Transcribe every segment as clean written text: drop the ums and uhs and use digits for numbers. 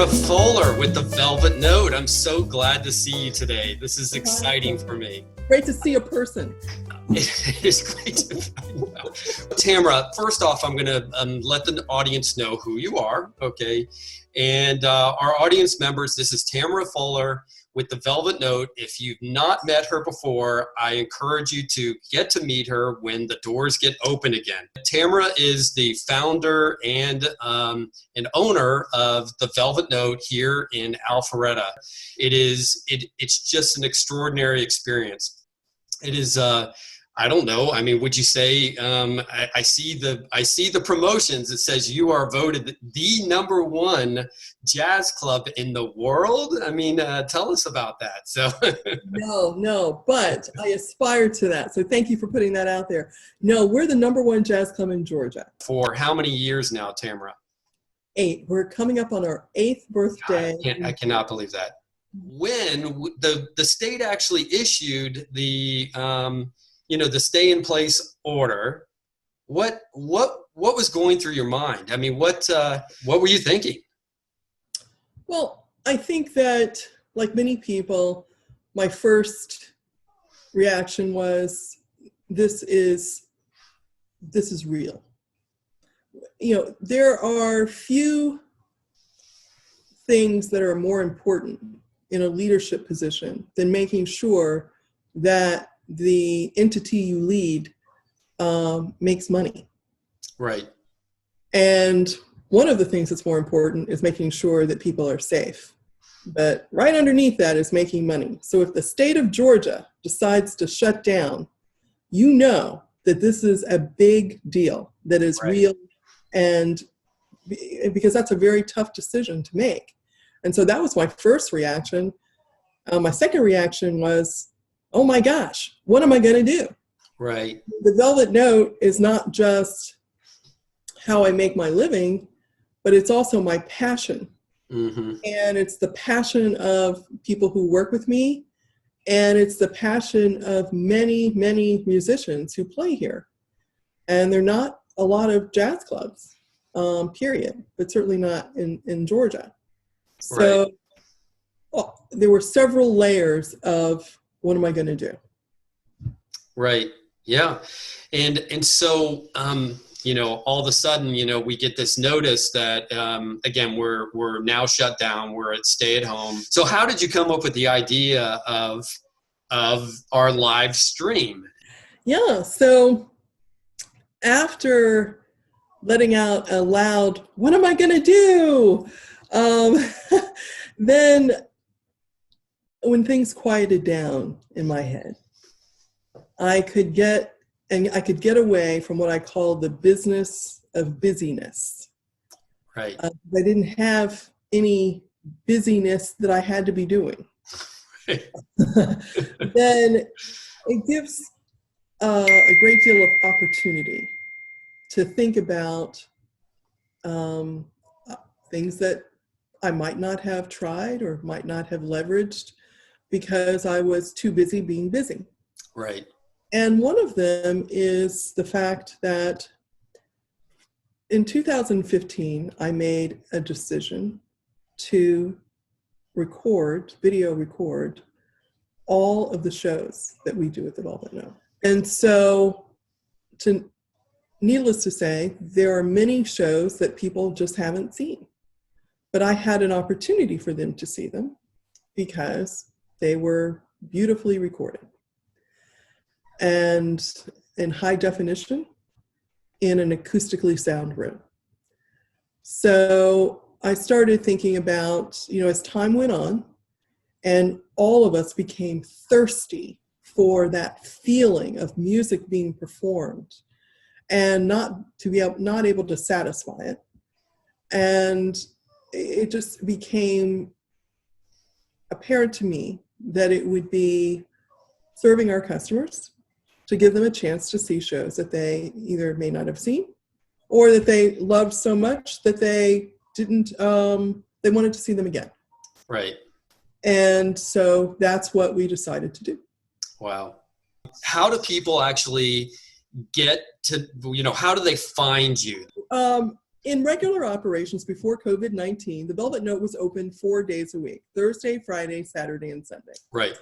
Tamara Fuller with the Velvet Note. I'm so glad to see you today. This is exciting for me. Great to see a person. It is great to find out. Tamara, first off, I'm going to let the audience know who you are, okay? And our audience members, this is Tamara Fuller with the Velvet Note. If you've not met her before, I encourage you to get to meet her when the doors get open again. Tamara is the founder and an owner of the Velvet Note here in Alpharetta. It's just an extraordinary experience. It is, I don't know. I mean, would you say, I see the promotions. It says you are voted the #1 jazz club in the world. I mean, tell us about that. So No, but I aspire to that. So thank you for putting that out there. No, we're the #1 jazz club in Georgia. For how many years now, Tamara? 8. We're coming up on our 8th birthday. God, I cannot believe that. When the state actually issued the the stay in place order, what was going through your mind? I mean, what were you thinking? Well, I think that, like many people, my first reaction was, this is real. You know, there are few things that are more important in a leadership position than making sure that the entity you lead makes money. Right. And one of the things that's more important is making sure that people are safe. But right underneath that is making money. So if the state of Georgia decides to shut down, you know that this is a big deal that is real, and because that's a very tough decision to make. And so that was my first reaction. My second reaction was, oh my gosh, what am I going to do? Right. The Velvet Note is not just how I make my living, but it's also my passion. Mm-hmm. And it's the passion of people who work with me. And it's the passion of many, many musicians who play here. And there are not a lot of jazz clubs, period, but certainly not in Georgia. So there were several layers of, what am I going to do? Right. Yeah. And so, all of a sudden, we get this notice that, again, we're now shut down. We're at stay at home. So how did you come up with the idea of our live stream? Yeah. So after letting out a loud, what am I going to do? Then when things quieted down in my head, I could get away from what I call the business of busyness. Right. I didn't have any busyness that I had to be doing. Then it gives a great deal of opportunity to think about things that I might not have tried or might not have leveraged because I was too busy being busy. Right. And one of them is the fact that in 2015, I made a decision to video record all of the shows that we do at the Velvet Note. And so, needless to say, there are many shows that people just haven't seen. But I had an opportunity for them to see them because they were beautifully recorded and in high definition in an acoustically sound room. So I started thinking about, as time went on and all of us became thirsty for that feeling of music being performed and not able to satisfy it. And it just became apparent to me that it would be serving our customers to give them a chance to see shows that they either may not have seen or that they loved so much that they wanted to see them again. Right. And so that's what we decided to do. Wow. How do people actually get to, how do they find you? In regular operations before COVID-19, the Velvet Note was open 4 days a week, Thursday, Friday, Saturday, and Sunday. Right.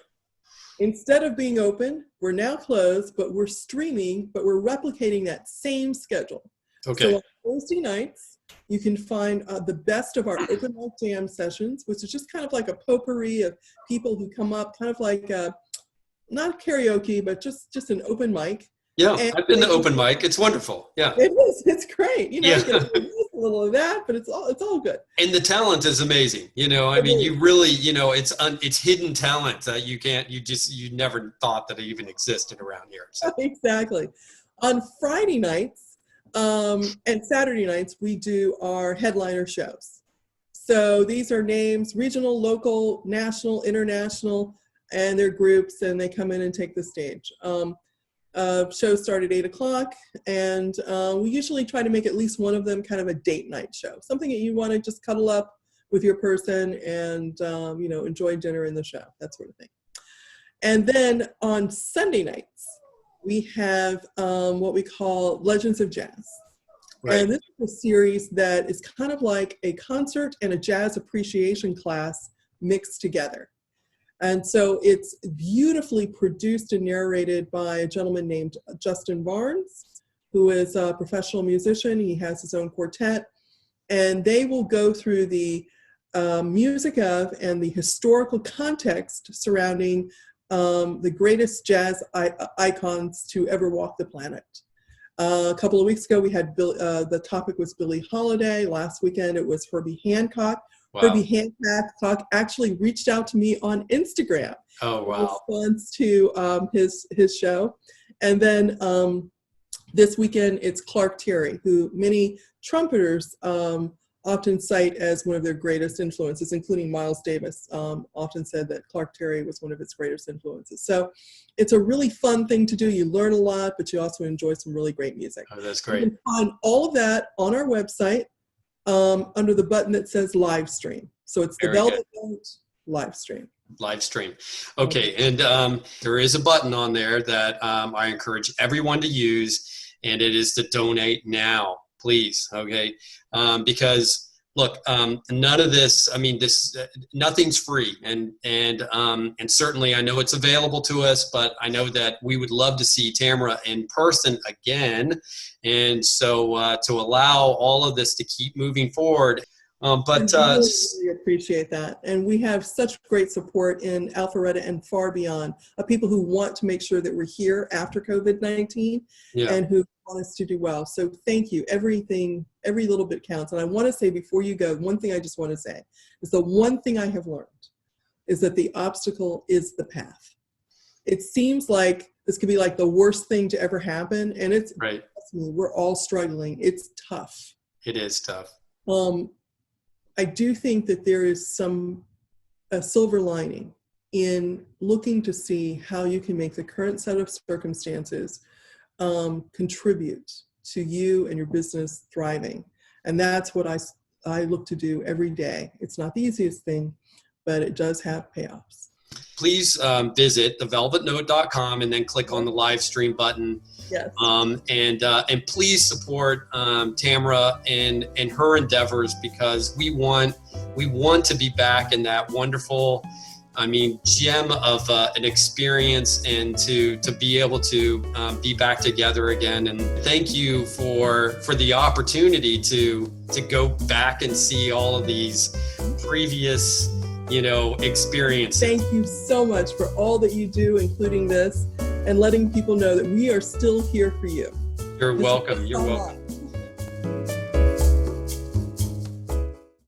Instead of being open, we're now closed, but we're streaming, but we're replicating that same schedule. Okay. So on Thursday nights, you can find the best of our open mic jam sessions, which is just kind of like a potpourri of people who come up, kind of like not karaoke, but just an open mic. Yeah, And I've been to open mic. It's wonderful. Yeah. It is. It's great. You know, Yeah. you get a little of that, but it's all good. And the talent is amazing. You know, I mean, you really, you know, it's hidden talent that you never thought that it even existed around here. So. Exactly. On Friday nights and Saturday nights, we do our headliner shows. So these are names, regional, local, national, international, and they're groups, and they come in and take the stage. Shows start at 8 o'clock, and we usually try to make at least one of them kind of a date night show, something that you want to just cuddle up with your person and you know, enjoy dinner in the show, that sort of thing. And then on Sunday nights, we have what we call Legends of Jazz. Right. And this is a series that is kind of like a concert and a jazz appreciation class mixed together. And so it's beautifully produced and narrated by a gentleman named Justin Barnes, who is a professional musician. He has his own quartet, and they will go through the music of and the historical context surrounding the greatest jazz icons to ever walk the planet. A couple of weeks ago, we had the topic was Billie Holiday. Last weekend, it was Herbie Hancock. Wow. Herbie Hancock actually reached out to me on Instagram. Oh, wow. In response to his show. And then this weekend, it's Clark Terry, who many trumpeters often cite as one of their greatest influences, including Miles Davis often said that Clark Terry was one of his greatest influences. So it's a really fun thing to do. You learn a lot, but you also enjoy some really great music. Oh, that's great. You can find all of that on our website under the button that says live stream. So it's the Velvet Note live stream. Live stream. Okay, and there is a button on there that I encourage everyone to use, and it is to donate now, please. Okay, because look, none of this. I mean, nothing's free, and certainly I know it's available to us, but I know that we would love to see Tamara in person again, and so to allow all of this to keep moving forward. But I really appreciate that. And we have such great support in Alpharetta and far beyond of people who want to make sure that we're here after COVID-19 and who want us to do well. So thank you. Every little bit counts. And I want to say before you go, one thing I just want to say is the one thing I have learned is that the obstacle is the path. It seems like this could be like the worst thing to ever happen. And it's, right. We're all struggling. It's tough. It is tough. I do think that there is a silver lining in looking to see how you can make the current set of circumstances contribute to you and your business thriving. And that's what I look to do every day. It's not the easiest thing, but it does have payoffs. Please visit thevelvetnote.com and then click on the live stream button. Yes. And please support Tamara and her endeavors, because we want to be back in that wonderful, I mean, gem of an experience, and to be able to be back together again. And thank you for the opportunity to go back and see all of these previous experiences. Thank you so much for all that you do, including this, and letting people know that we are still here for you. You're welcome. You're welcome.